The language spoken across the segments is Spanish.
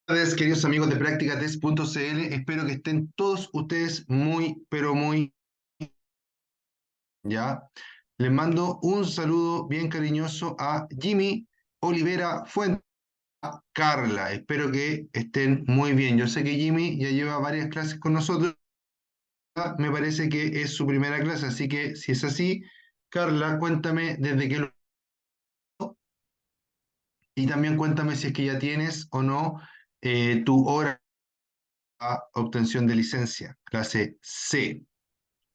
Buenas tardes, queridos amigos de Practicatest.cl. Espero que estén todos ustedes muy, pero muy ya. Les mando un saludo bien cariñoso a Jimmy Olivera Fuente, a Carla. Espero que estén muy bien. Yo sé que Jimmy ya lleva varias clases con nosotros. Me parece que es su primera clase, así que si es así, Carla, cuéntame desde qué y también cuéntame si es que ya tienes o no tu hora a obtención de licencia, clase C.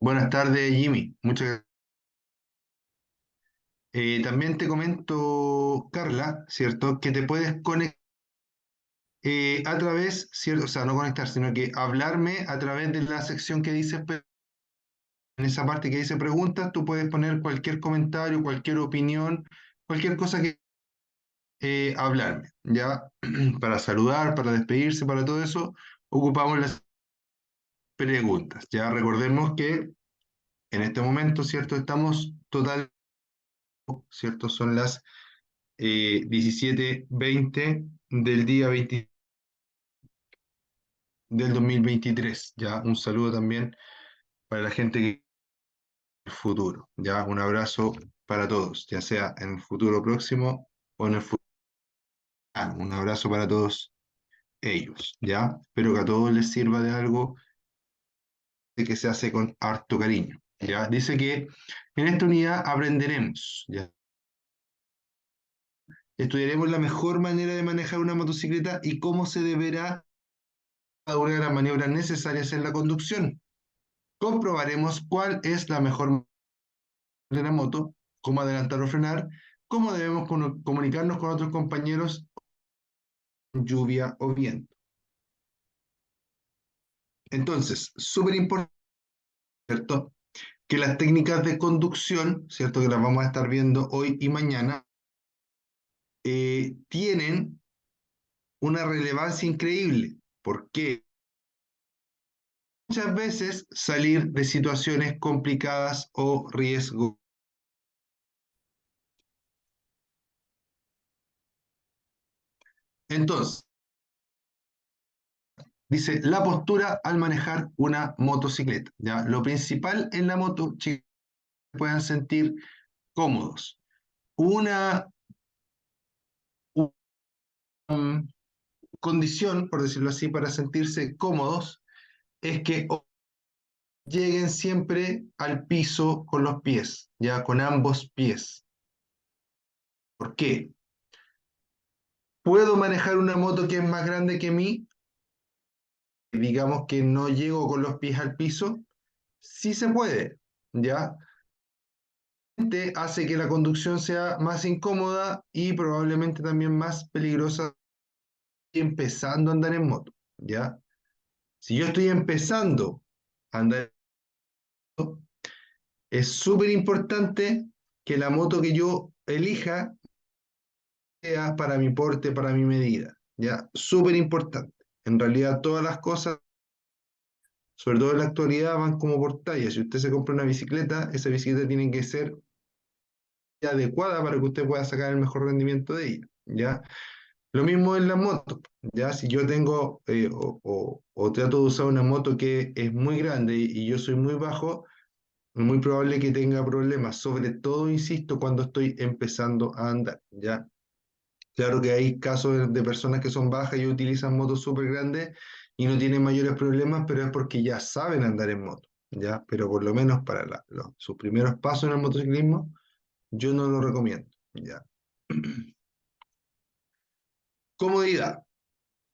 Buenas tardes, Jimmy. Muchas gracias. También te comento, Carla, ¿cierto? Que te puedes conectar a través, ¿cierto? O sea, no conectar, sino que hablarme a través de la sección que dice, en esa parte que dice preguntas, tú puedes poner cualquier comentario, cualquier opinión, cualquier cosa que hablarme, ¿ya? Para saludar, para despedirse, para todo eso, ocupamos las preguntas. Ya recordemos que en este momento, ¿cierto? Estamos total, ¿cierto? Son las 17:20 del día 20 del 2023. Ya un saludo también para la gente que en el futuro. Ya un abrazo para todos, ya sea en el futuro próximo o en el futuro. Un abrazo para todos ellos. Ya espero que a todos les sirva de algo de que se hace con harto cariño. Ya dice que en esta unidad aprenderemos. Ya estudiaremos la mejor manera de manejar una motocicleta y cómo se deberá cada una de las maniobras necesarias en la conducción. Comprobaremos cuál es la mejor de la moto, cómo adelantar o frenar, cómo debemos comunicarnos con otros compañeros, lluvia o viento. Entonces, súper importante, ¿cierto? Que las técnicas de conducción, ¿cierto? Que las vamos a estar viendo hoy y mañana, tienen una relevancia increíble. ¿Por qué? Muchas veces salir de situaciones complicadas o riesgo. Entonces, dice la postura al manejar una motocicleta. ¿Ya? Lo principal en la moto, chicos, puedan sentir cómodos. Una condición, por decirlo así, para sentirse cómodos es que lleguen siempre al piso con los pies, ya con ambos pies. ¿Por qué? ¿Puedo manejar una moto que es más grande que mí? Digamos que no llego con los pies al piso. Sí se puede, ¿ya? Hace que la conducción sea más incómoda y probablemente también más peligrosa empezando a andar en moto, ¿ya? Si yo estoy empezando a andar en moto, es súper importante que la moto que yo elija sea para mi porte, para mi medida, ¿ya? Súper importante. En realidad todas las cosas, sobre todo en la actualidad, van como por talla. Si usted se compra una bicicleta, esa bicicleta tiene que ser adecuada para que usted pueda sacar el mejor rendimiento de ella, ¿ya? Lo mismo en la moto, ya si yo tengo o trato de usar una moto que es muy grande y yo soy muy bajo, es muy probable que tenga problemas, sobre todo, insisto, cuando estoy empezando a andar, ¿ya? Claro que hay casos de personas que son bajas y utilizan motos súper grandes y no tienen mayores problemas, pero es porque ya saben andar en moto, ¿ya? Pero por lo menos para sus primeros pasos en el motociclismo, yo no lo recomiendo, ¿ya? Comodidad.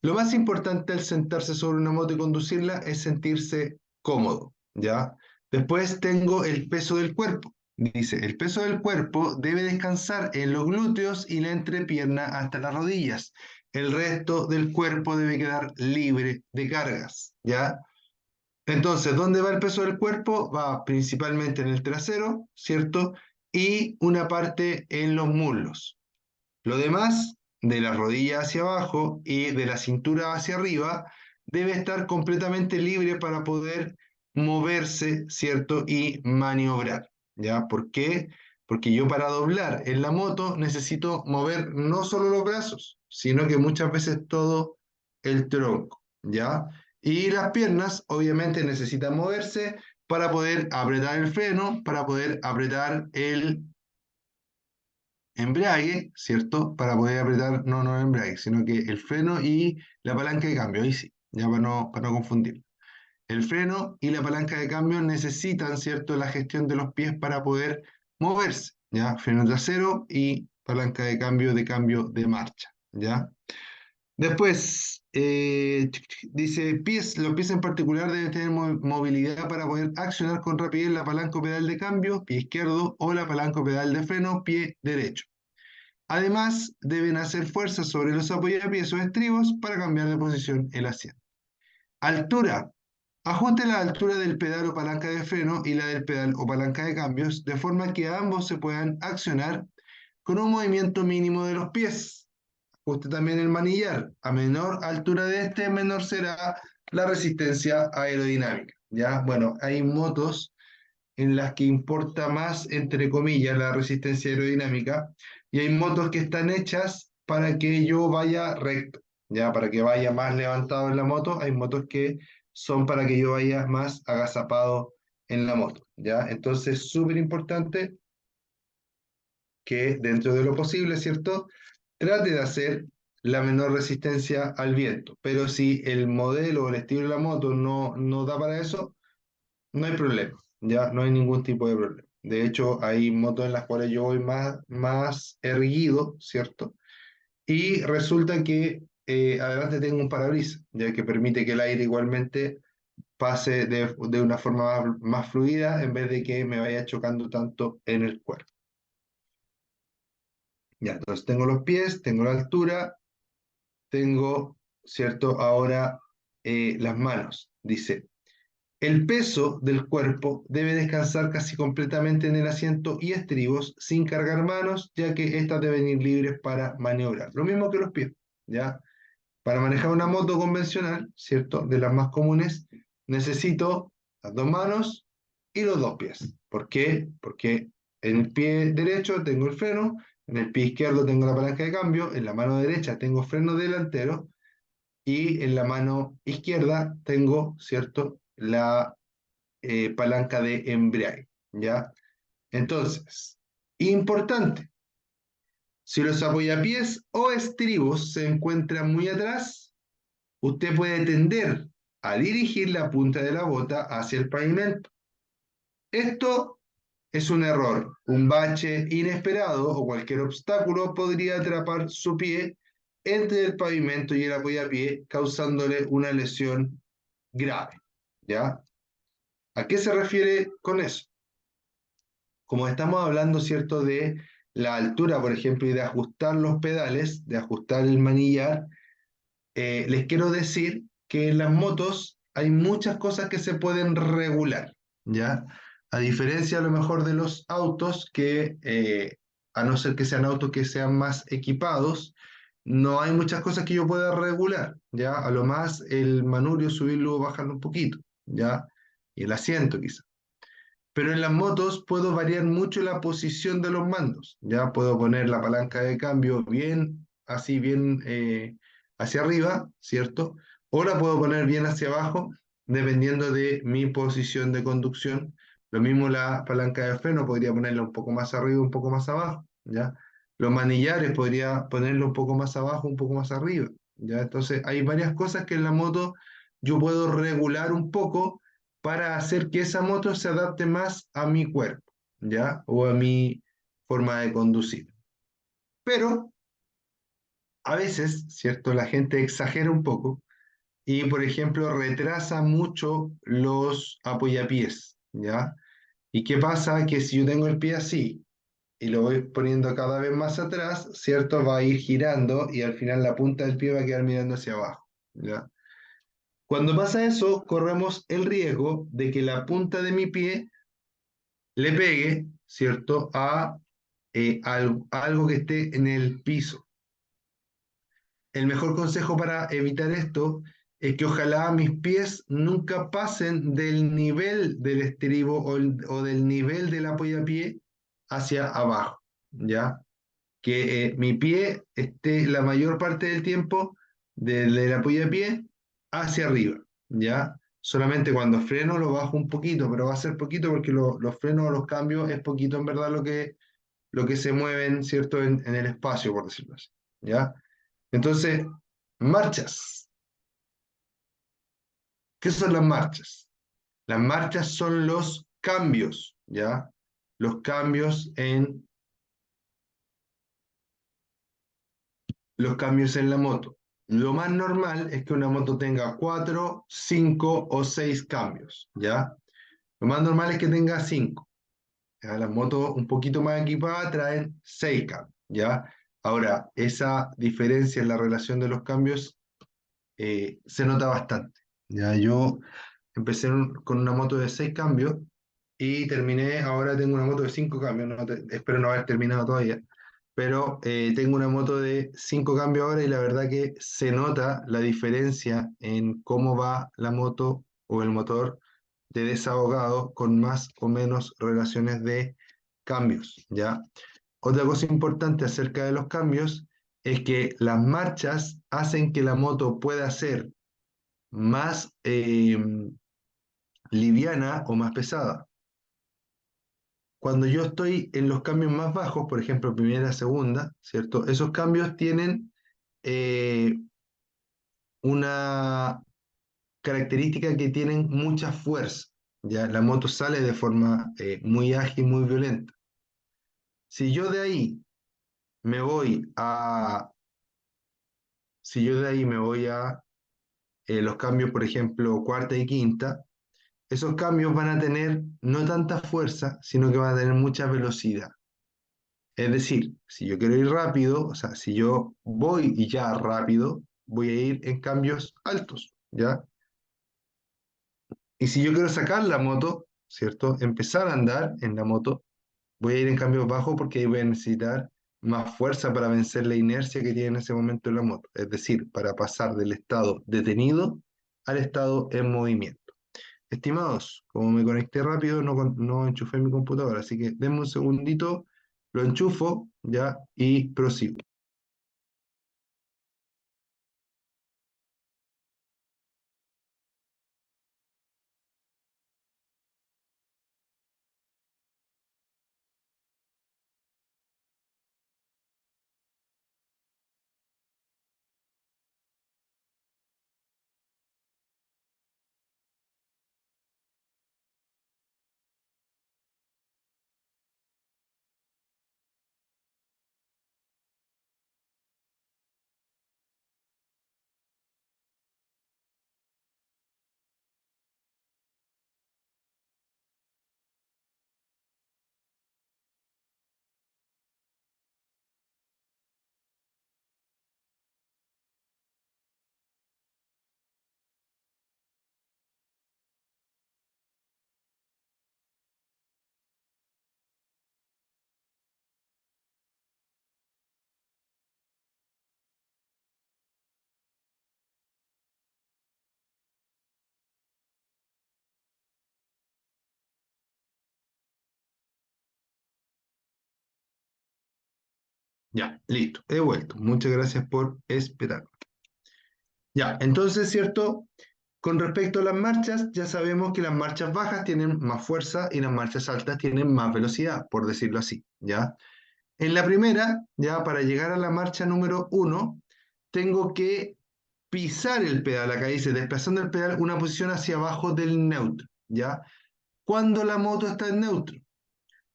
Lo más importante al sentarse sobre una moto y conducirla es sentirse cómodo, ¿ya? Después tengo el peso del cuerpo. Dice, el peso del cuerpo debe descansar en los glúteos y la entrepierna hasta las rodillas. El resto del cuerpo debe quedar libre de cargas, ¿ya? Entonces, ¿dónde va el peso del cuerpo? Va principalmente en el trasero, ¿cierto? Y una parte en los muslos. Lo demás, de la rodilla hacia abajo y de la cintura hacia arriba, debe estar completamente libre para poder moverse, ¿cierto? Y maniobrar, ¿ya? ¿Por qué? Porque yo para doblar en la moto necesito mover no solo los brazos, sino que muchas veces todo el tronco, ¿ya? Y las piernas obviamente necesitan moverse para poder apretar el freno, para poder apretar el embrague, ¿cierto? Para poder apretar, no el embrague, sino que el freno y la palanca de cambio, ahí sí, ya para no confundir. El freno y la palanca de cambio necesitan, ¿cierto?, la gestión de los pies para poder moverse, ¿ya? Freno trasero y palanca de cambio de marcha, ¿ya? Después, dice, los pies en particular deben tener movilidad para poder accionar con rapidez la palanca o pedal de cambio, pie izquierdo, o la palanca o pedal de freno, pie derecho. Además, deben hacer fuerza sobre los apoyapiés o estribos para cambiar de posición el asiento. Altura. Ajuste la altura del pedal o palanca de freno y la del pedal o palanca de cambios, de forma que ambos se puedan accionar con un movimiento mínimo de los pies. Ajuste también el manillar. A menor altura de este, menor será la resistencia aerodinámica. ¿Ya? Bueno, hay motos en las que importa más, entre comillas, la resistencia aerodinámica, y hay motos que están hechas para que yo vaya recto, ya para que vaya más levantado en la moto. Hay motos que son para que yo vaya más agazapado en la moto, ya. Entonces, súper importante que dentro de lo posible, ¿cierto?, trate de hacer la menor resistencia al viento. Pero si el modelo o el estilo de la moto no da para eso, no hay problema, ya no hay ningún tipo de problema. De hecho, hay motos en las cuales yo voy más erguido, ¿cierto? Y resulta que adelante tengo un parabrisas, ya que permite que el aire igualmente pase de una forma más fluida en vez de que me vaya chocando tanto en el cuerpo. Ya, entonces tengo los pies, tengo la altura, tengo, ¿cierto? Ahora las manos. Dice, el peso del cuerpo debe descansar casi completamente en el asiento y estribos sin cargar manos, ya que éstas deben ir libres para maniobrar. Lo mismo que los pies, ¿ya? Para manejar una moto convencional, ¿cierto? De las más comunes, necesito las dos manos y los dos pies. ¿Por qué? Porque en el pie derecho tengo el freno, en el pie izquierdo tengo la palanca de cambio, en la mano derecha tengo freno delantero y en la mano izquierda tengo, ¿cierto?, la palanca de embrague, ¿ya? Entonces, importante, si los apoyapiés o estribos se encuentran muy atrás, usted puede tender a dirigir la punta de la bota hacia el pavimento. Esto es un error. Un bache inesperado o cualquier obstáculo podría atrapar su pie entre el pavimento y el apoyapié, causándole una lesión grave, ¿ya? ¿A qué se refiere con eso? Como estamos hablando, ¿cierto?, de la altura, por ejemplo, y de ajustar los pedales, de ajustar el manillar, les quiero decir que en las motos hay muchas cosas que se pueden regular, ¿ya? A diferencia a lo mejor de los autos que, a no ser que sean autos que sean más equipados, no hay muchas cosas que yo pueda regular, ¿ya? A lo más el manubrio subirlo o bajarlo un poquito, ¿ya? Y el asiento quizás. Pero en las motos puedo variar mucho la posición de los mandos. Ya puedo poner la palanca de cambio bien, así bien hacia arriba, ¿cierto? O la puedo poner bien hacia abajo, dependiendo de mi posición de conducción. Lo mismo la palanca de freno, podría ponerla un poco más arriba, un poco más abajo, ¿ya? Los manillares podría ponerlo un poco más abajo, un poco más arriba, ¿ya? Entonces hay varias cosas que en la moto yo puedo regular un poco para hacer que esa moto se adapte más a mi cuerpo, ¿ya? O a mi forma de conducir. Pero a veces, ¿cierto? La gente exagera un poco y, por ejemplo, retrasa mucho los apoyapiés, ¿ya? ¿Y qué pasa? Que si yo tengo el pie así y lo voy poniendo cada vez más atrás, ¿cierto? Va a ir girando y al final la punta del pie va a quedar mirando hacia abajo, ¿ya? Cuando pasa eso, corremos el riesgo de que la punta de mi pie le pegue, ¿cierto?, a algo que esté en el piso. El mejor consejo para evitar esto es que ojalá mis pies nunca pasen del nivel del estribo o del nivel del apoyapié hacia abajo, ¿ya? Que mi pie esté la mayor parte del tiempo desde la apoyapié hacia arriba, ¿ya? Solamente cuando freno lo bajo un poquito, pero va a ser poquito porque los frenos o los cambios es poquito en verdad lo que se mueven, ¿cierto? En el espacio, por decirlo así, ¿ya? Entonces, marchas. ¿Qué son las marchas? Las marchas son los cambios, ¿ya? Los cambios en la moto. Lo más normal es que una moto tenga 4, 5 o 6 cambios, ¿ya? Lo más normal es que tenga 5. ¿Ya? Las motos un poquito más equipadas traen 6 cambios, ¿ya? Ahora, esa diferencia en la relación de los cambios se nota bastante. Ya yo empecé con una moto de 6 cambios y terminé, ahora tengo una moto de 5 cambios, espero no haber terminado todavía, pero tengo una moto de 5 cambios ahora y la verdad que se nota la diferencia en cómo va la moto o el motor de desahogado con más o menos relaciones de cambios, ¿ya? Otra cosa importante acerca de los cambios es que las marchas hacen que la moto pueda ser más liviana o más pesada. Cuando yo estoy en los cambios más bajos, por ejemplo, primera, segunda, ¿cierto? Esos cambios tienen eh, una característica que tienen mucha fuerza, ¿ya? La moto sale de forma muy ágil, muy violenta. Si yo de ahí me voy a, si yo de ahí me voy a los cambios, por ejemplo, cuarta y quinta, esos cambios van a tener no tanta fuerza, sino que van a tener mucha velocidad. Es decir, si yo quiero ir rápido, o sea, si yo voy y ya rápido, voy a ir en cambios altos, ¿ya? Y si yo quiero sacar la moto, ¿cierto? Empezar a andar en la moto, voy a ir en cambios bajos porque ahí voy a necesitar más fuerza para vencer la inercia que tiene en ese momento la moto. Es decir, para pasar del estado detenido al estado en movimiento. Estimados, como me conecté rápido, no enchufé mi computadora, así que denme un segundito, lo enchufo ya y prosigo. Ya, listo, he vuelto. Muchas gracias por esperar. Ya, entonces, ¿cierto? Con respecto a las marchas, ya sabemos que las marchas bajas tienen más fuerza y las marchas altas tienen más velocidad, por decirlo así, ¿ya? En la primera, ya para llegar a la marcha número uno, tengo que pisar el pedal, acá dice, desplazando el pedal una posición hacia abajo del neutro, ¿ya? Cuando la moto está en neutro.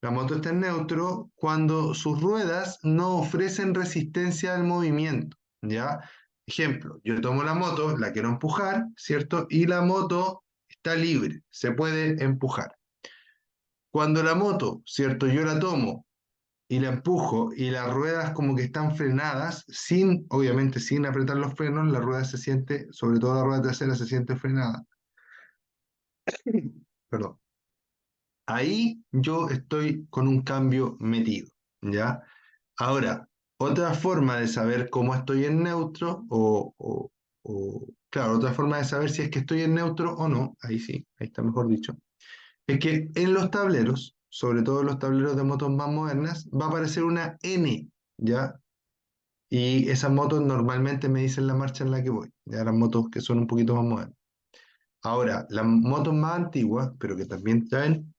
La moto está en neutro cuando sus ruedas no ofrecen resistencia al movimiento, ¿ya? Ejemplo, yo tomo la moto, la quiero empujar, ¿cierto? Y la moto está libre, se puede empujar. Cuando la moto, ¿cierto? Yo la tomo y la empujo y las ruedas como que están frenadas, obviamente sin apretar los frenos, la rueda se siente, sobre todo la rueda trasera se siente frenada. Perdón. Ahí yo estoy con un cambio metido, ¿ya? Ahora, otra forma de saber cómo estoy en neutro, claro, otra forma de saber si es que estoy en neutro o no, ahí sí, ahí está mejor dicho, es que en los tableros, sobre todo en los tableros de motos más modernas, va a aparecer una N, ¿ya? Y esas motos normalmente me dicen la marcha en la que voy, ya las motos que son un poquito más modernas. Ahora, las motos más antiguas, pero que también traen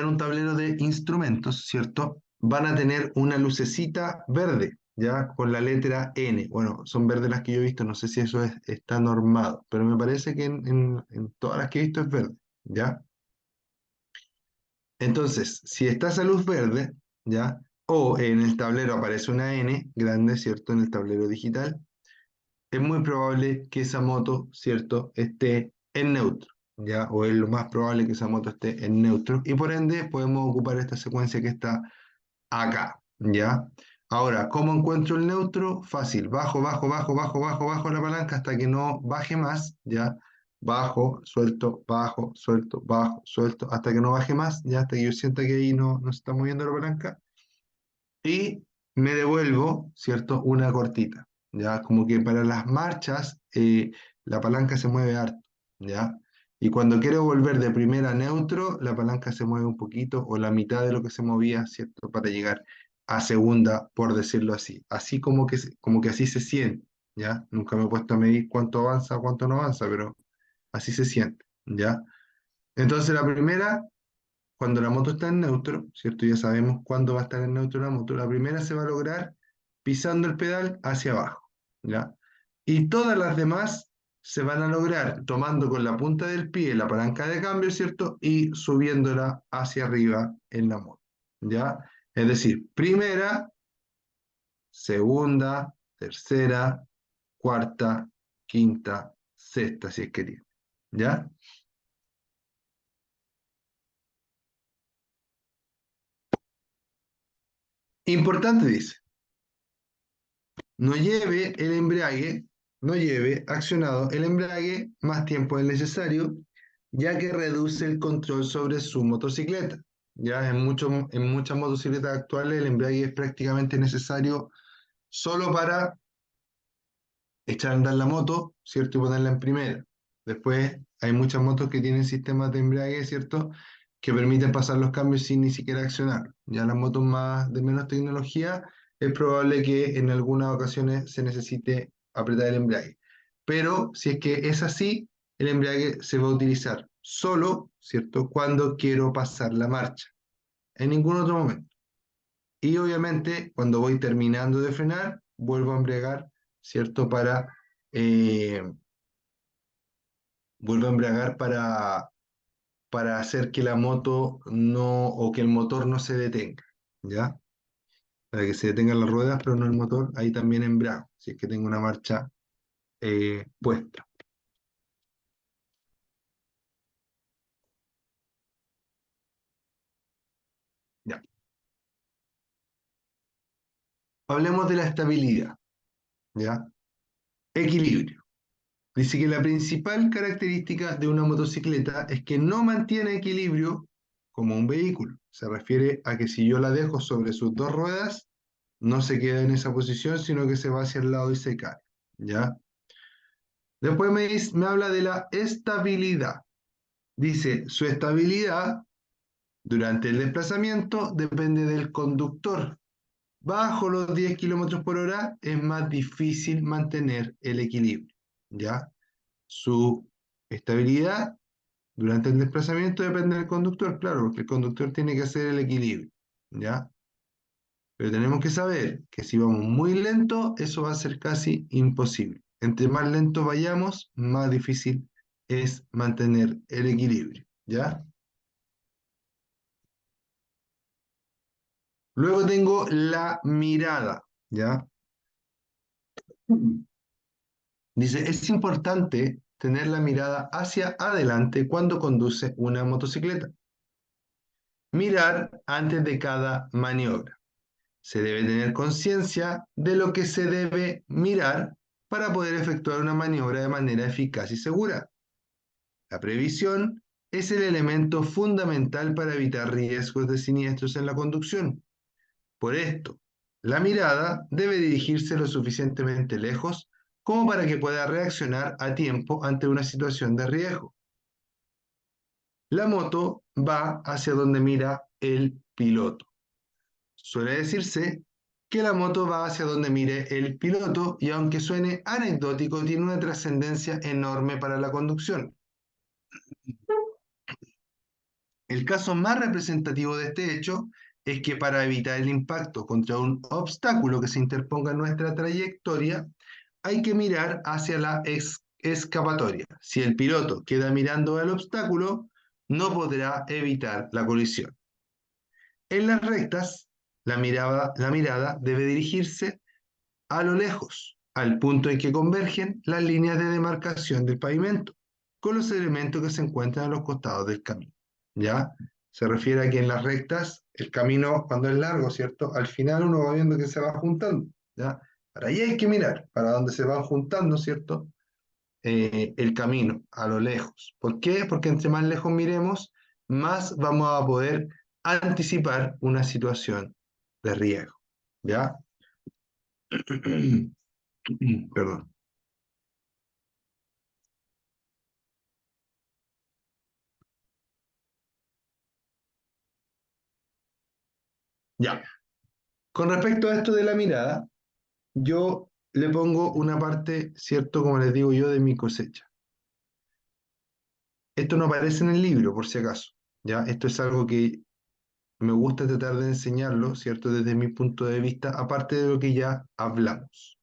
un tablero de instrumentos, ¿cierto? Van a tener una lucecita verde, ¿ya? Con la letra N. Bueno, son verdes las que yo he visto, no sé si eso está normado, pero me parece que en todas las que he visto es verde, ¿ya? Entonces, si está esa luz verde, ¿ya? O en el tablero aparece una N grande, ¿cierto? En el tablero digital, es muy probable que esa moto, ¿cierto?, esté en neutro, ¿ya? O es lo más probable que esa moto esté en neutro. Y por ende podemos ocupar esta secuencia que está acá, ¿ya? Ahora, ¿cómo encuentro el neutro? Fácil, bajo, bajo, bajo, bajo, bajo, bajo la palanca hasta que no baje más, ¿ya? Bajo, suelto, bajo, suelto, hasta que no baje más, ¿ya? Hasta que yo sienta que ahí no se está moviendo la palanca y me devuelvo, ¿cierto? Una cortita, ¿ya? Como que para las marchas la palanca se mueve harto, ¿ya? Y cuando quiero volver de primera a neutro, la palanca se mueve un poquito o la mitad de lo que se movía, ¿cierto? Para llegar a segunda, por decirlo así. Así como que así se siente, ¿ya? Nunca me he puesto a medir cuánto avanza, cuánto no avanza, pero así se siente, ¿ya? Entonces la primera cuando la moto está en neutro, ¿cierto? Ya sabemos cuándo va a estar en neutro la moto. La primera se va a lograr pisando el pedal hacia abajo, ¿ya? Y todas las demás se van a lograr tomando con la punta del pie la palanca de cambio, ¿cierto? Y subiéndola hacia arriba en la moto, ¿ya? Es decir, primera, segunda, tercera, cuarta, quinta, sexta, si es que tiene, ¿ya? Importante dice. No lleve accionado el embrague más tiempo del necesario, ya que reduce el control sobre su motocicleta. Ya en muchas motocicletas actuales el embrague es prácticamente necesario solo para echar a andar la moto, ¿cierto? Y ponerla en primera. Después hay muchas motos que tienen sistemas de embrague, ¿cierto? Que permiten pasar los cambios sin ni siquiera accionar. Ya las motos más de menos tecnología, es probable que en algunas ocasiones se necesite apretar el embrague. Pero si es que es así, el embrague se va a utilizar solo, ¿cierto? Cuando quiero pasar la marcha, en ningún otro momento. Y obviamente, cuando voy terminando de frenar, vuelvo a embriagar, ¿cierto? Eh, Vuelvo a embriagar para hacer que la moto no, o que el motor no se detenga, ¿ya? Para que se detengan las ruedas, pero no el motor, ahí también embrago, si es que tengo una marcha puesta, ¿ya? Hablemos de la estabilidad, ¿ya? Equilibrio. Dice que la principal característica de una motocicleta es que no mantiene equilibrio como un vehículo. Se refiere a que si yo la dejo sobre sus dos ruedas, no se queda en esa posición, sino que se va hacia el lado y se cae. ¿Ya? Después me habla de la estabilidad. Dice, su estabilidad durante el desplazamiento depende del conductor. Bajo los 10 kilómetros por hora es más difícil mantener el equilibrio. ¿Ya? Su estabilidad durante el desplazamiento depende del conductor, claro, porque el conductor tiene que hacer el equilibrio, ¿ya? Pero tenemos que saber que si vamos muy lento, eso va a ser casi imposible. Entre más lento vayamos, más difícil es mantener el equilibrio, ¿ya? Luego tengo la mirada, ¿ya? Dice, es importante tener la mirada hacia adelante cuando conduce una motocicleta. Mirar antes de cada maniobra. Se debe tener conciencia de lo que se debe mirar para poder efectuar una maniobra de manera eficaz y segura. La previsión es el elemento fundamental para evitar riesgos de siniestros en la conducción. Por esto, la mirada debe dirigirse lo suficientemente lejos como para que pueda reaccionar a tiempo ante una situación de riesgo. La moto va hacia donde mira el piloto. Suele decirse que la moto va hacia donde mire el piloto y aunque suene anecdótico, tiene una trascendencia enorme para la conducción. El caso más representativo de este hecho es que para evitar el impacto contra un obstáculo que se interponga en nuestra trayectoria, hay que mirar hacia la escapatoria. Si el piloto queda mirando al obstáculo, no podrá evitar la colisión. En las rectas, la mirada debe dirigirse a lo lejos, al punto en que convergen las líneas de demarcación del pavimento con los elementos que se encuentran a los costados del camino. ¿Ya? Se refiere a que en las rectas, el camino cuando es largo, ¿cierto? Al final uno va viendo que se va juntando, ¿ya? Para ahí hay que mirar, para donde se van juntando, ¿cierto? El camino, a lo lejos. ¿Por qué? Porque entre más lejos miremos, más vamos a poder anticipar una situación de riesgo. ¿Ya? Perdón. Ya. Con respecto a esto de la mirada, yo le pongo una parte, ¿cierto? Como les digo yo, de mi cosecha. Esto no aparece en el libro, por si acaso. ¿Ya? Esto es algo que me gusta tratar de enseñarlo, ¿cierto? Desde mi punto de vista, aparte de lo que ya hablamos.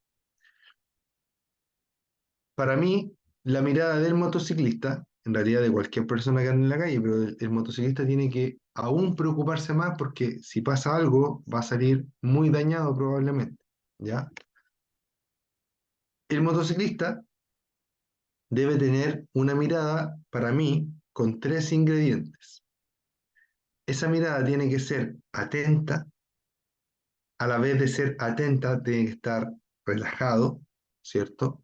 Para mí, la mirada del motociclista, en realidad de cualquier persona que ande en la calle, pero el motociclista tiene que aún preocuparse más porque si pasa algo, va a salir muy dañado probablemente, ¿ya? El motociclista debe tener una mirada, para mí, con tres ingredientes. Esa mirada tiene que ser atenta, a la vez de ser atenta, tiene que estar relajado, ¿cierto?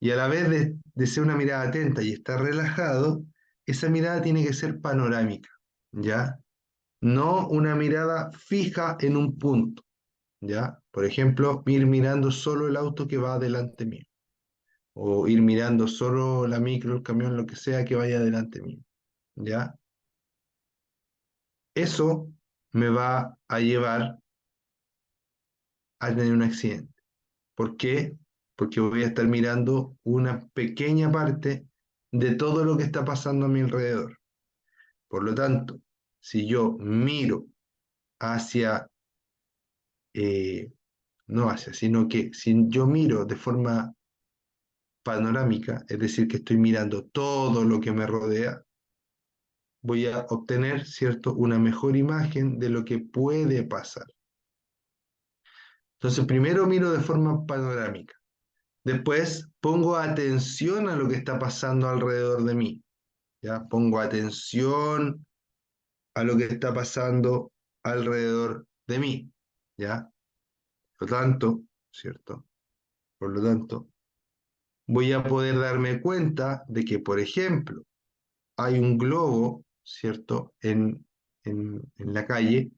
Y a la vez de ser una mirada atenta y estar relajado, esa mirada tiene que ser panorámica, ¿ya? No una mirada fija en un punto, ¿ya? Por ejemplo, ir mirando solo el auto que va delante mío, o ir mirando solo la micro, el camión, lo que sea que vaya delante mío, ¿ya? Eso me va a llevar a tener un accidente. ¿Por qué? Porque voy a estar mirando una pequeña parte de todo lo que está pasando a mi alrededor. Por lo tanto, si yo miro hacia, no hacia, sino que si yo miro de forma panorámica, es decir, que estoy mirando todo lo que me rodea, voy a obtener, ¿cierto?, una mejor imagen de lo que puede pasar. Entonces, primero miro de forma panorámica. Después pongo atención a lo que está pasando alrededor de mí. ¿Ya? Pongo atención a lo que está pasando alrededor de mí. ¿Ya? Por lo tanto, ¿cierto? Por lo tanto, voy a poder darme cuenta de que, por ejemplo, hay un globo, ¿cierto? En la calle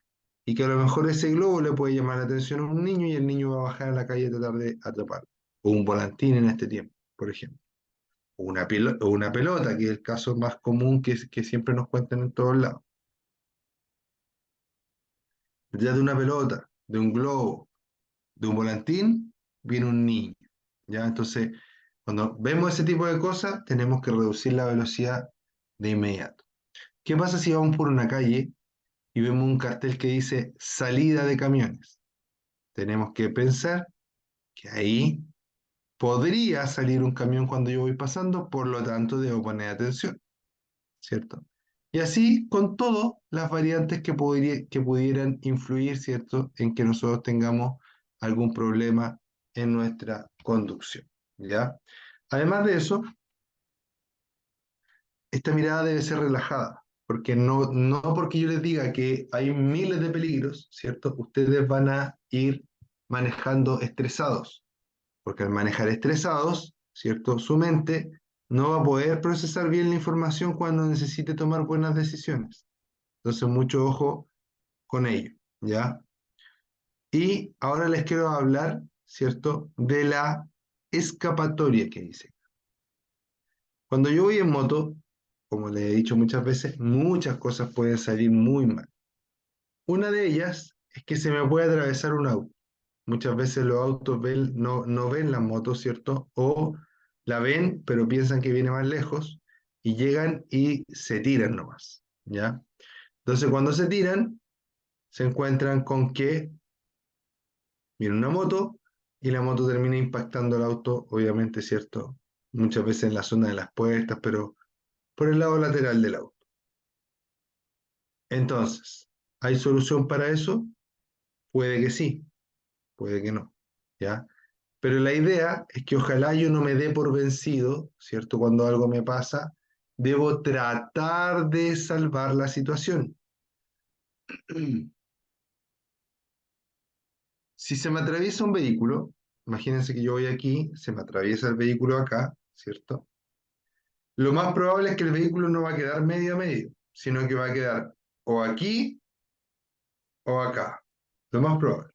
y que a lo mejor ese globo le puede llamar la atención a un niño y el niño va a bajar a la calle a tratar de atraparlo. O un volantín en este tiempo, por ejemplo. O una pelota, que es el caso más común que siempre nos cuentan en todos lados. Ya de una pelota, de un globo, de un volantín, viene un niño. ¿Ya? Entonces, cuando vemos ese tipo de cosas, tenemos que reducir la velocidad de inmediato. ¿Qué pasa si vamos por una calle y vemos un cartel que dice salida de camiones? Tenemos que pensar que ahí podría salir un camión cuando yo voy pasando, por lo tanto debo poner atención, ¿cierto? Y así con todas las variantes que pudieran influir, ¿cierto?, en que nosotros tengamos algún problema en nuestra conducción, ¿ya? Además de eso, esta mirada debe ser relajada, porque no porque yo les diga que hay miles de peligros, ¿cierto? Ustedes van a ir manejando estresados, porque al manejar estresados, ¿cierto? Su mente no va a poder procesar bien la información cuando necesite tomar buenas decisiones. Entonces, mucho ojo con ello, ¿ya? Y ahora les quiero hablar, ¿cierto?, de la escapatoria que dice. Cuando yo voy en moto, como les he dicho muchas veces, muchas cosas pueden salir muy mal. Una de ellas es que se me puede atravesar un auto. Muchas veces los autos no ven la moto, ¿cierto? O la ven, pero piensan que viene más lejos y llegan y se tiran nomás, ¿ya? Entonces, cuando se tiran, se encuentran con que viene una moto y la moto termina impactando el auto, obviamente, ¿cierto? Muchas veces en la zona de las puertas, pero por el lado lateral del auto. Entonces, ¿hay solución para eso? Puede que sí, puede que no, ¿ya? Pero la idea es que ojalá yo no me dé por vencido, ¿cierto? Cuando algo me pasa, debo tratar de salvar la situación. Si se me atraviesa un vehículo, imagínense que yo voy aquí, se me atraviesa el vehículo acá, ¿cierto? Lo más probable es que el vehículo no va a quedar medio a medio, sino que va a quedar o aquí o acá. Lo más probable,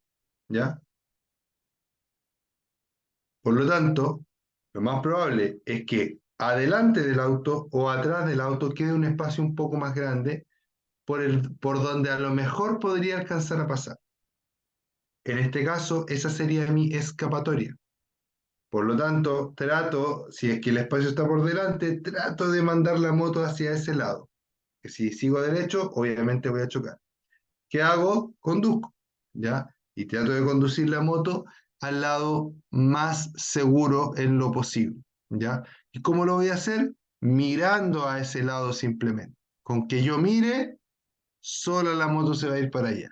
¿ya? Por lo tanto, lo más probable es que adelante del auto o atrás del auto quede un espacio un poco más grande por donde a lo mejor podría alcanzar a pasar. En este caso, esa sería mi escapatoria. Por lo tanto, si es que el espacio está por delante, trato de mandar la moto hacia ese lado. Que si sigo derecho, obviamente voy a chocar. ¿Qué hago? Conduzco, ¿ya? Y trato de conducir la moto al lado más seguro en lo posible, ¿ya? ¿Y cómo lo voy a hacer? Mirando a ese lado simplemente. Con que yo mire, sola la moto se va a ir para allá,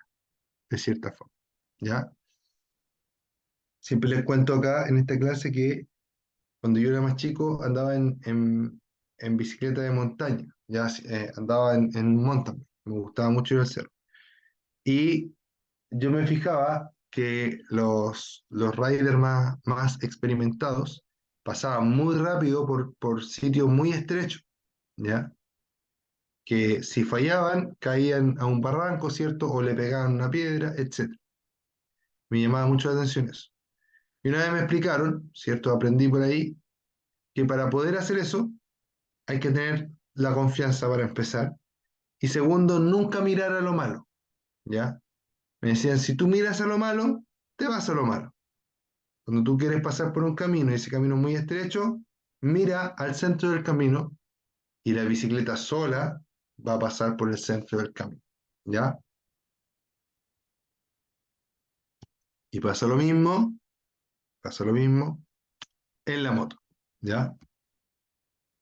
de cierta forma, ¿ya? Siempre les cuento acá en esta clase que cuando yo era más chico andaba en bicicleta de montaña, ya andaba en mountain, bike, me gustaba mucho ir al cerro. Y yo me fijaba que los riders más experimentados pasaban muy rápido por sitios muy estrechos, ¿ya? Que si fallaban, caían a un barranco, ¿cierto? O le pegaban una piedra, etc. Me llamaba mucho la atención eso. Y una vez me explicaron, ¿cierto? Aprendí por ahí que para poder hacer eso hay que tener la confianza para empezar. Y segundo, nunca mirar a lo malo, ¿ya? Me decían, si tú miras a lo malo, te vas a lo malo. Cuando tú quieres pasar por un camino y ese camino es muy estrecho, mira al centro del camino y la bicicleta sola va a pasar por el centro del camino, ¿ya? Y pasa lo mismo en la moto, ¿ya?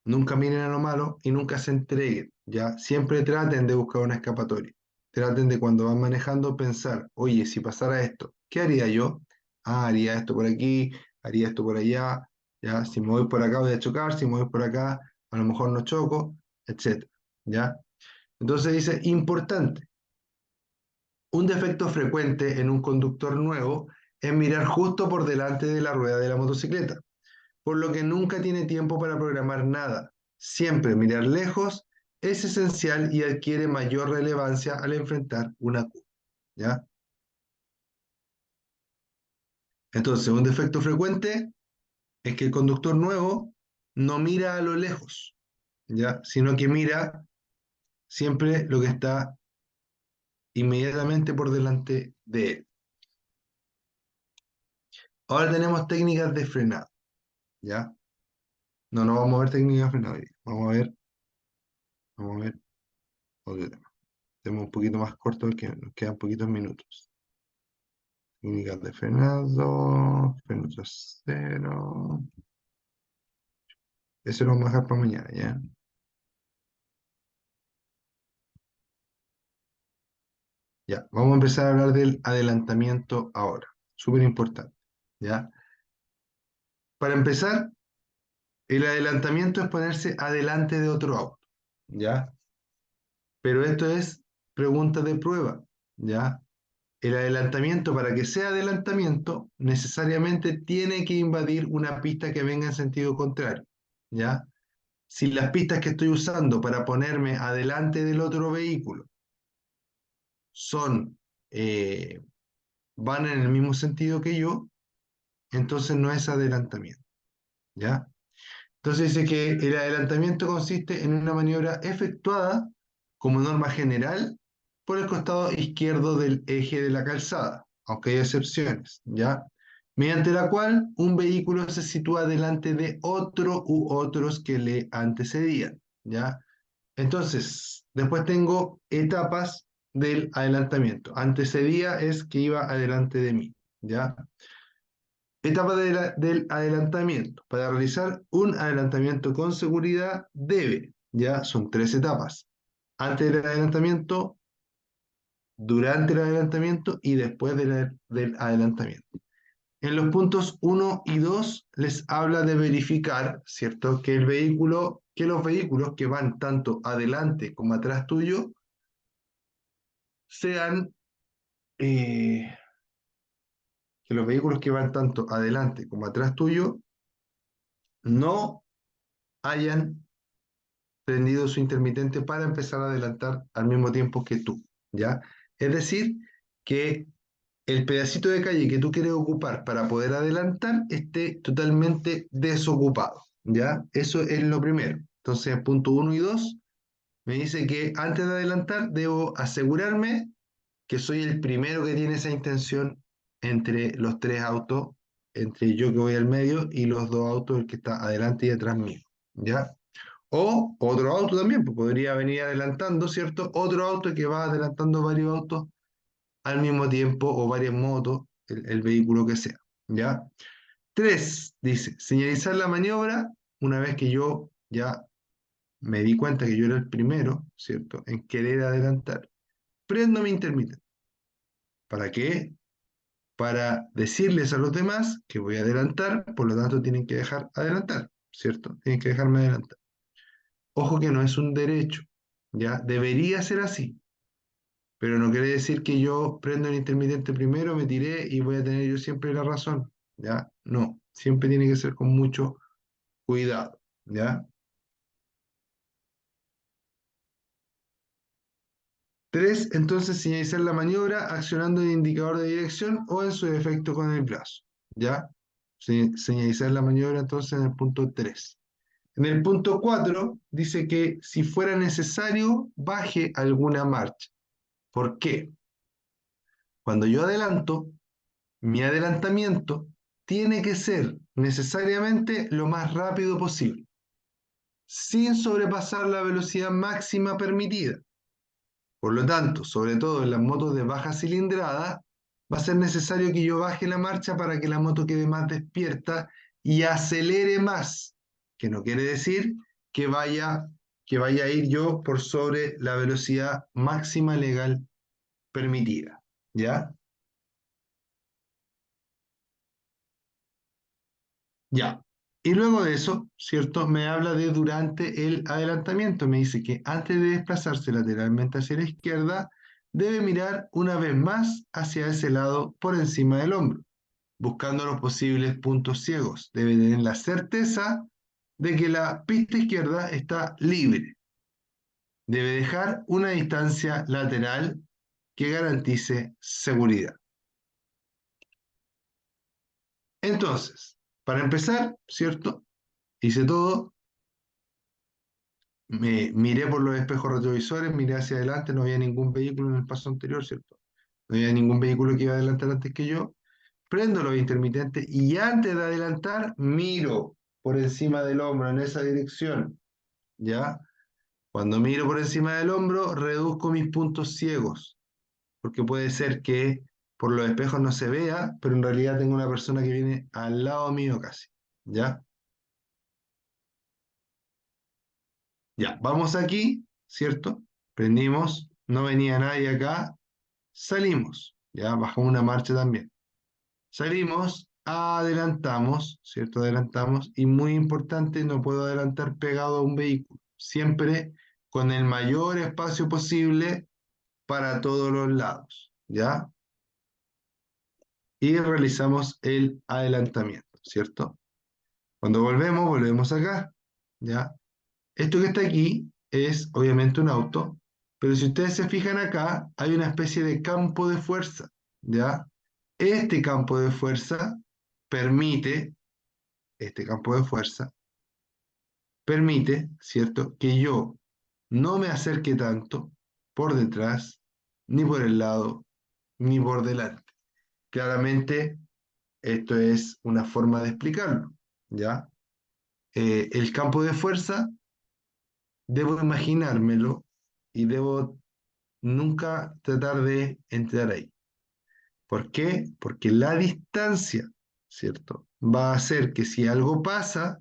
Nunca miren a lo malo y nunca se entreguen, ¿ya? Siempre traten de buscar una escapatoria. Traten de cuando van manejando pensar, oye, si pasara esto, ¿qué haría yo? Ah, haría esto por aquí, haría esto por allá, ¿ya? Si me voy por acá voy a chocar, si me voy por acá a lo mejor no choco, etcétera, ¿ya? Entonces dice, importante, un defecto frecuente en un conductor nuevo es mirar justo por delante de la rueda de la motocicleta, por lo que nunca tiene tiempo para programar nada. Siempre mirar lejos es esencial y adquiere mayor relevancia al enfrentar una curva, ¿ya? Entonces, un defecto frecuente es que el conductor nuevo no mira a lo lejos, ¿ya? Sino que mira siempre lo que está inmediatamente por delante de él. Ahora tenemos técnicas de frenado, ¿ya? No vamos a ver técnicas de frenado hoy día. Vamos a ver otro tema. Tenemos un poquito más corto porque nos quedan poquitos minutos. Técnicas de frenado, freno trasero. Eso lo vamos a dejar para mañana, ¿ya? Ya, vamos a empezar a hablar del adelantamiento ahora. Súper importante, ¿ya? Para empezar, el adelantamiento es ponerse adelante de otro auto, ¿ya? Pero esto es pregunta de prueba, ¿ya? El adelantamiento, para que sea adelantamiento, necesariamente tiene que invadir una pista que venga en sentido contrario, ¿ya? Si las pistas que estoy usando para ponerme adelante del otro vehículo son, eh, van en el mismo sentido que yo, entonces no es adelantamiento, ¿ya? Entonces dice que el adelantamiento consiste en una maniobra efectuada como norma general por el costado izquierdo del eje de la calzada, aunque hay excepciones, ¿ya? Mediante la cual un vehículo se sitúa delante de otro u otros que le antecedían, ¿ya? Entonces, después tengo etapas del adelantamiento. Antecedía es que iba adelante de mí, ¿ya? Etapa del adelantamiento. Para realizar un adelantamiento con seguridad debe, ya son tres etapas. Antes del adelantamiento, durante el adelantamiento y después del adelantamiento. En los puntos 1 y 2 les habla de verificar, ¿cierto? Que los vehículos que van tanto adelante como atrás tuyo sean, eh, que los vehículos que van tanto adelante como atrás tuyo no hayan prendido su intermitente para empezar a adelantar al mismo tiempo que tú, ¿ya? Es decir, que el pedacito de calle que tú quieres ocupar para poder adelantar esté totalmente desocupado, ¿ya? Eso es lo primero. Entonces, punto 1 y 2 me dice que antes de adelantar debo asegurarme que soy el primero que tiene esa intención entre los tres autos, entre yo que voy al medio y los dos autos, el que está adelante y atrás mío, ¿ya? O otro auto también, pues podría venir adelantando, ¿cierto? Otro auto que va adelantando varios autos al mismo tiempo o varias motos, el vehículo que sea, ¿ya? Tres, dice, señalizar la maniobra una vez que yo ya me di cuenta que yo era el primero, ¿cierto? En querer adelantar. Prendo mi intermitente. ¿Para qué? Para decirles a los demás que voy a adelantar, por lo tanto tienen que dejar adelantar, ¿cierto? Tienen que dejarme adelantar. Ojo que no es un derecho, ¿ya? Debería ser así, pero no quiere decir que yo prendo el intermitente primero, me tiré y voy a tener yo siempre la razón, ¿ya? No, siempre tiene que ser con mucho cuidado, ¿ya? Tres, entonces señalizar la maniobra accionando el indicador de dirección o en su defecto con el brazo, ¿ya? Señalizar la maniobra entonces en el punto 3. En el punto 4 dice que si fuera necesario baje alguna marcha. ¿Por qué? Cuando yo adelanto, mi adelantamiento tiene que ser necesariamente lo más rápido posible, sin sobrepasar la velocidad máxima permitida. Por lo tanto, sobre todo en las motos de baja cilindrada, va a ser necesario que yo baje la marcha para que la moto quede más despierta y acelere más, que no quiere decir que que vaya a ir yo por sobre la velocidad máxima legal permitida, ¿ya? Ya. Y luego de eso, ¿cierto? Me habla de durante el adelantamiento. Me dice que antes de desplazarse lateralmente hacia la izquierda, debe mirar una vez más hacia ese lado por encima del hombro, buscando los posibles puntos ciegos. Debe tener la certeza de que la pista izquierda está libre. Debe dejar una distancia lateral que garantice seguridad. Entonces, para empezar, ¿cierto? Hice todo, me miré por los espejos retrovisores, miré hacia adelante, no había ningún vehículo en el paso anterior, ¿cierto? No había ningún vehículo que iba a adelantar antes que yo. Prendo los intermitentes y antes de adelantar, miro por encima del hombro en esa dirección, ¿ya? Cuando miro por encima del hombro, reduzco mis puntos ciegos, porque puede ser que por los espejos no se vea, pero en realidad tengo una persona que viene al lado mío casi, ¿ya? Ya, vamos aquí, ¿cierto? Prendimos, no venía nadie acá, salimos, ya bajamos una marcha también. Salimos, adelantamos, ¿cierto? Adelantamos, y muy importante, no puedo adelantar pegado a un vehículo, siempre con el mayor espacio posible para todos los lados, ¿ya? Y realizamos el adelantamiento, ¿cierto? Cuando volvemos, volvemos acá, ¿ya? Esto que está aquí es obviamente un auto, pero si ustedes se fijan acá, hay una especie de campo de fuerza, ¿ya? Este campo de fuerza permite, este campo de fuerza permite, ¿cierto? Que yo no me acerque tanto por detrás ni por el lado, ni por delante. Claramente, esto es una forma de explicarlo, ¿ya? El campo de fuerza, debo imaginármelo y debo nunca tratar de entrar ahí. ¿Por qué? Porque la distancia, ¿cierto? Va a hacer que si algo pasa,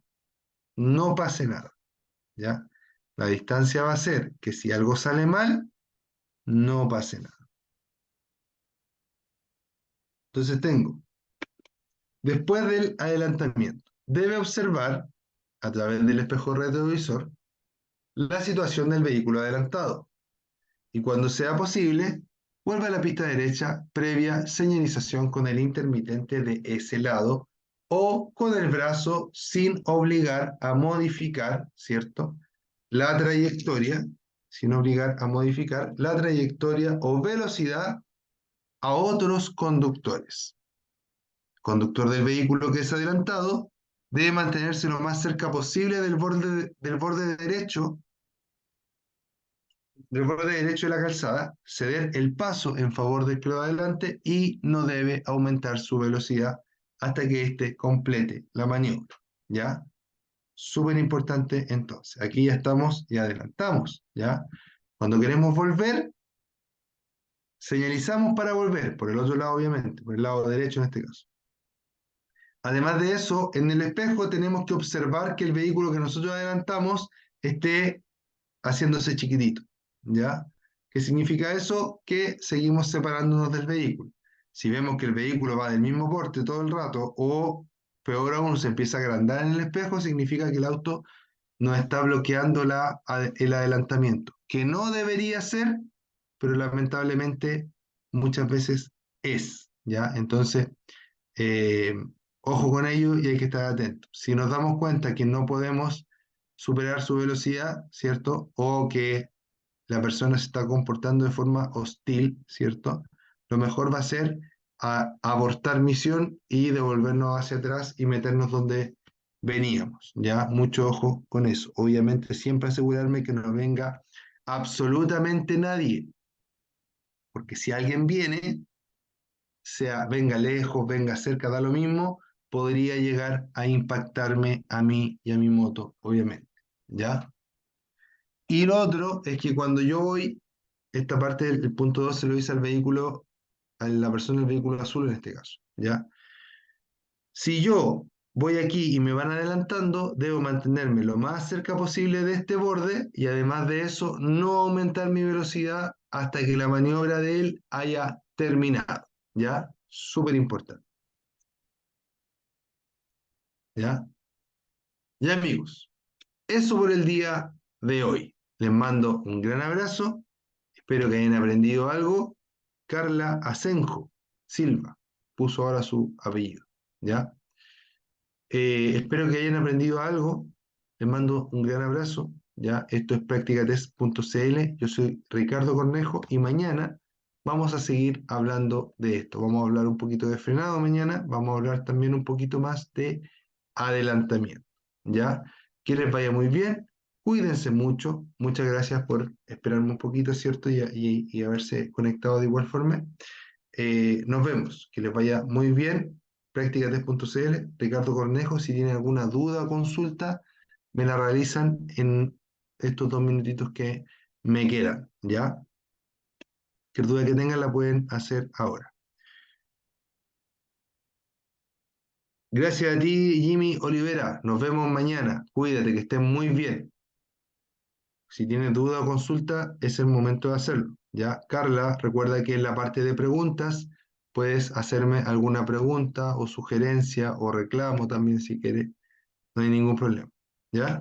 no pase nada, ¿ya? La distancia va a hacer que si algo sale mal, no pase nada. Entonces tengo, después del adelantamiento, debe observar a través del espejo retrovisor la situación del vehículo adelantado y cuando sea posible, vuelva a la pista derecha previa señalización con el intermitente de ese lado o con el brazo sin obligar a modificar, ¿cierto? La trayectoria, sin obligar a modificar la trayectoria o velocidad a otros conductores. El conductor del vehículo que es adelantado debe mantenerse lo más cerca posible del borde derecho de la calzada, ceder el paso en favor del que va adelante y no debe aumentar su velocidad hasta que éste complete la maniobra. ¿Ya? Súper importante entonces. Aquí ya estamos y adelantamos. ¿Ya? Cuando queremos volver, señalizamos para volver, por el otro lado obviamente, por el lado derecho en este caso. Además de eso, en el espejo tenemos que observar que el vehículo que nosotros adelantamos esté haciéndose chiquitito, ¿ya? ¿Qué significa eso? Que seguimos separándonos del vehículo. Si vemos que el vehículo va del mismo porte todo el rato o peor aún se empieza a agrandar en el espejo, significa que el auto nos está bloqueando el adelantamiento, que no debería ser, pero lamentablemente muchas veces es, ¿ya? Entonces, eh, ojo con ello y hay que estar atentos. Si nos damos cuenta que no podemos superar su velocidad, ¿cierto? O que la persona se está comportando de forma hostil, ¿cierto? Lo mejor va a ser abortar misión y devolvernos hacia atrás y meternos donde veníamos, ¿ya? Mucho ojo con eso. Obviamente siempre asegurarme que no venga absolutamente nadie, porque si alguien viene, sea venga lejos, venga cerca, da lo mismo, podría llegar a impactarme a mí y a mi moto, obviamente, ¿ya? Y lo otro es que cuando yo voy, esta parte del punto 2 se lo dice al vehículo, a la persona del vehículo azul en este caso, ¿ya? Si yo voy aquí y me van adelantando, debo mantenerme lo más cerca posible de este borde y además de eso, no aumentar mi velocidad hasta que la maniobra de él haya terminado, ¿ya? Súper importante, ¿ya? Ya amigos, eso por el día de hoy. Les mando un gran abrazo, espero que hayan aprendido algo. Carla Asenjo Silva puso ahora su apellido, ¿ya? Espero que hayan aprendido algo. Les mando un gran abrazo, ¿ya? Esto es practicatest.cl. Yo soy Ricardo Cornejo y mañana vamos a seguir hablando de esto. Vamos a hablar un poquito de frenado mañana, vamos a hablar también un poquito más de adelantamiento, ¿ya? Que les vaya muy bien. Cuídense mucho. Muchas gracias por esperarme un poquito, ¿cierto? Y haberse conectado de igual forma. Nos vemos. Que les vaya muy bien. Practicatest.cl. Ricardo Cornejo, si tienen alguna duda o consulta, me la realizan en estos 2 minutitos que me quedan, ¿ya? Que duda que tengan la pueden hacer ahora. Gracias a ti, Jimmy Olivera. Nos vemos mañana. Cuídate, que estén muy bien. Si tienes duda o consulta, es el momento de hacerlo. Ya, Carla, recuerda que en la parte de preguntas puedes hacerme alguna pregunta o sugerencia o reclamo también si quieres. No hay ningún problema. ¿Ya?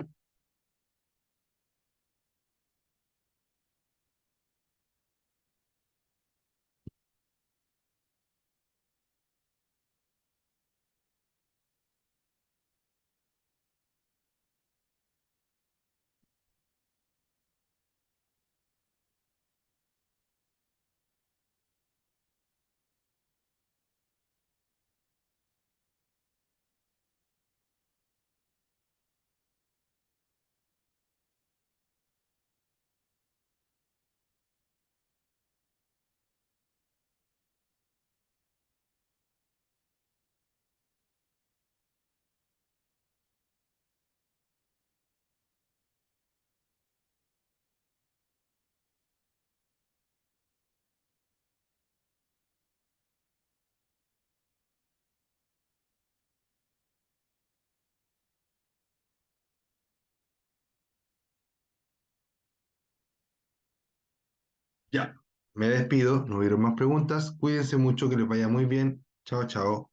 Ya, me despido, no hubieron más preguntas, cuídense mucho, que les vaya muy bien, chao, chao.